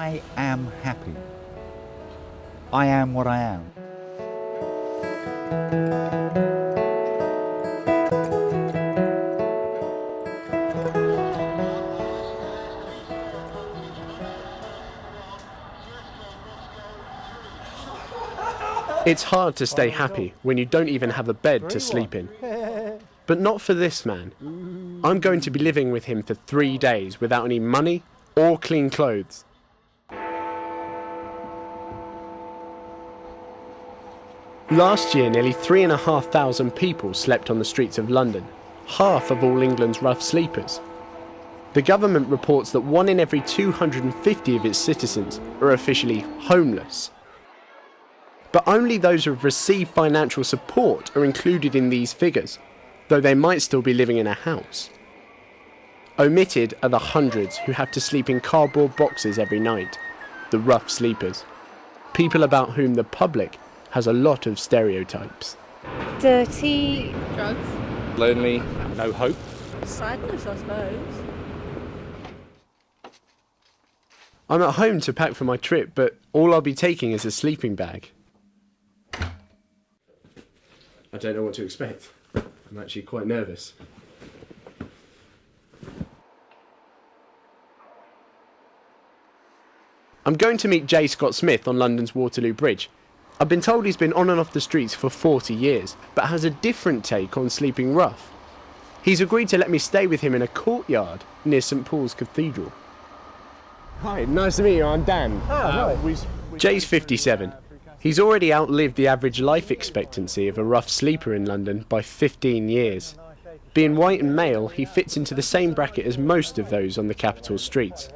I am happy. I am what I am. It's hard to stay happy when you don't even have a bed to sleep in. But not for this man. I'm going to be living with him for 3 days without any money or clean clothes. Last year, nearly 3,500 people slept on the streets of London, half of all England's rough sleepers. The government reports that 1 in every 250 of its citizens are officially homeless. But only those who have received financial support are included in these figures, though they might still be living in a house. Omitted are the hundreds who have to sleep in cardboard boxes every night, the rough sleepers, people about whom the public has a lot of stereotypes. Dirty. Drugs. Lonely. No hope. Sadness, I suppose. I'm at home to pack for my trip, but all I'll be taking is a sleeping bag. I don't know what to expect. I'm actually quite nervous. I'm going to meet Jay Scottsmith on London's Waterloo Bridge. I've been told he's been on and off the streets for 40 years, but has a different take on sleeping rough. He's agreed to let me stay with him in a courtyard near St Paul's Cathedral. Hi, nice to meet you. I'm Dan. Jay's 57. He's already outlived the average life expectancy of a rough sleeper in London by 15 years. Being white and male, he fits into the same bracket as most of those on the capital streets.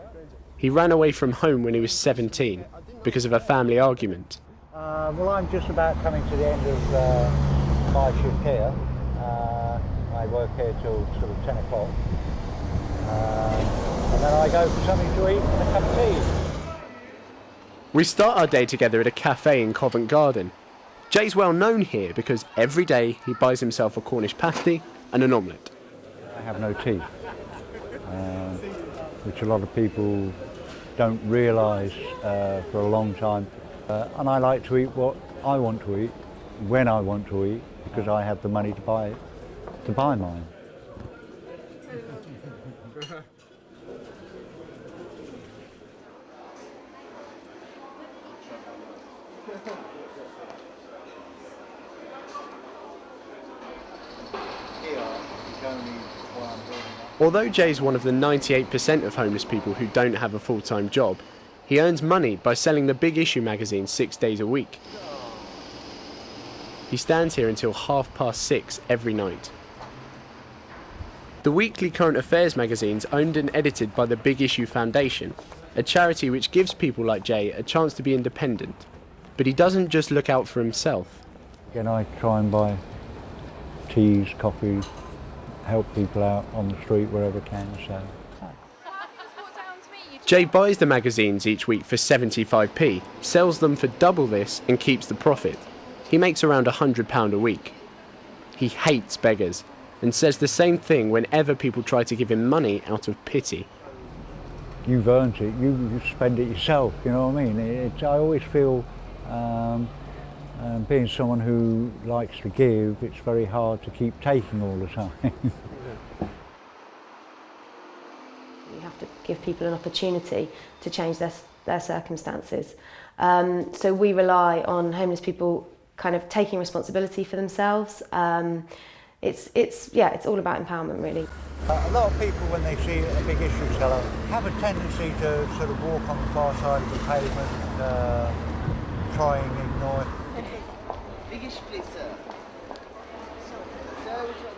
He ran away from home when he was 17 because of a family argument. Well, I'm just about coming to the end of my shift here. I work here till sort of 10 o'clock. And then I go for something to eat and a cup of tea. We start our day together at a cafe in Covent Garden. Jay's well known here because every day he buys himself a Cornish pasty and an omelette. I have no teeth, which a lot of people don't realise for a long time. And I like to eat what I want to eat, when I want to eat, because I have the money to buy mine. Although Jay's one of the 98% of homeless people who don't have a full-time job, he earns money by selling the Big Issue magazine 6 days a week. He stands here until 6:30 every night. The weekly current affairs magazine's owned and edited by the Big Issue Foundation, a charity which gives people like Jay a chance to be independent. But he doesn't just look out for himself. Again, I try and buy teas, coffees, help people out on the street wherever I can. So. Jay buys the magazines each week for 75p, sells them for double this and keeps the profit. He makes around £100 a week. He hates beggars and says the same thing whenever people try to give him money out of pity. You've earned it, you spend it yourself, you know what I mean? I always feel, being someone who likes to give, it's very hard to keep taking all the time. You have to give people an opportunity to change their circumstances. So we rely on homeless people kind of taking responsibility for themselves. It's all about empowerment, really. A lot of people, when they see a big issue seller, have a tendency to sort of walk on the far side of the pavement, try and ignore it.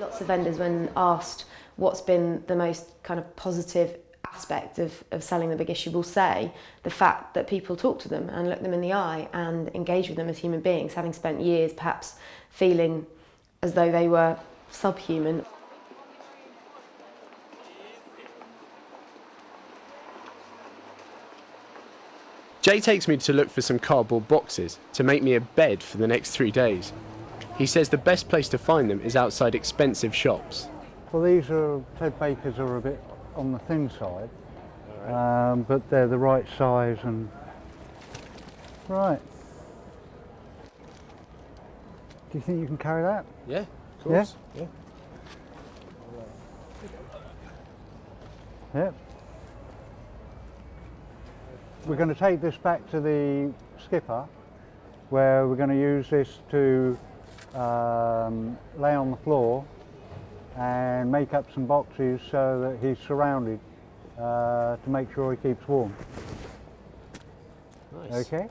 Lots of vendors, when asked what's been the most kind of positive aspect of selling the Big Issue, will say the fact that people talk to them and look them in the eye and engage with them as human beings, having spent years perhaps feeling as though they were subhuman. Jay takes me to look for some cardboard boxes to make me a bed for the next 3 days. He says the best place to find them is outside expensive shops. Well, these Ted Bakers are a bit on the thin side. but they're the right size and right. Do you think you can carry that? Yeah, of course. Yeah. Yep. We're going to take this back to the skipper, where we're going to use this to lay on the floor and make up some boxes so that he's surrounded to make sure he keeps warm. Nice. Okay.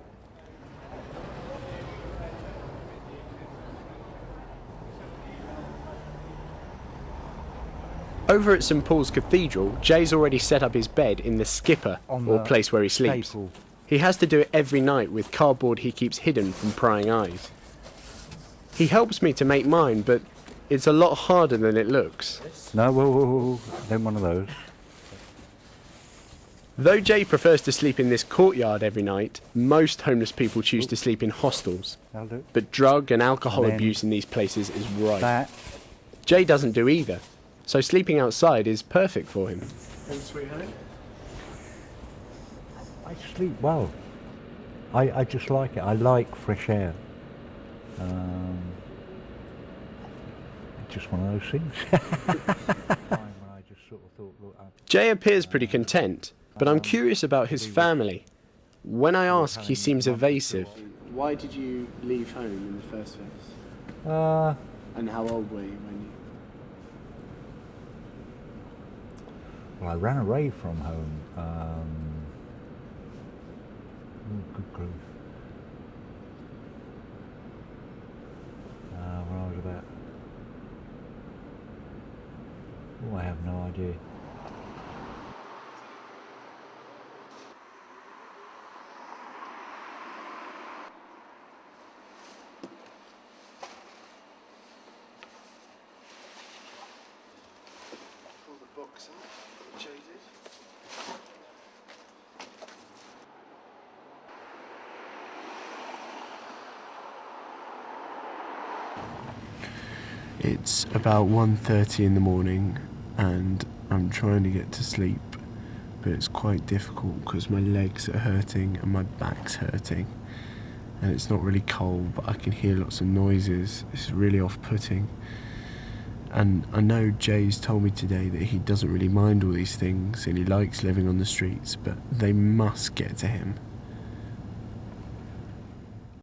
Over at St Paul's Cathedral, Jay's already set up his bed in the skipper, or place where he sleeps. Staple. He has to do it every night with cardboard he keeps hidden from prying eyes. He helps me to make mine, but it's a lot harder than it looks. No, whoa, then one of those. Though Jay prefers to sleep in this courtyard every night, most homeless people choose to sleep in hostels. That'll do. But drug and alcohol And then abuse in these places is rife. That. Jay doesn't do either, so sleeping outside is perfect for him. Home sweet home? I sleep well. I just like it. I like fresh air. It's just one of those things. Jay appears pretty content, but I'm curious about his family. When I ask, he seems evasive. Why did you leave home in the first place? And how old were you when you... Well, I ran away from home. Good grief. When I was about... Oh, I have no idea. All the books and Jay did. It's about 1:30 in the morning and I'm trying to get to sleep, but it's quite difficult because my legs are hurting and my back's hurting, and it's not really cold but I can hear lots of noises. It's really off-putting, and I know Jay's told me today that he doesn't really mind all these things and he likes living on the streets, but they must get to him.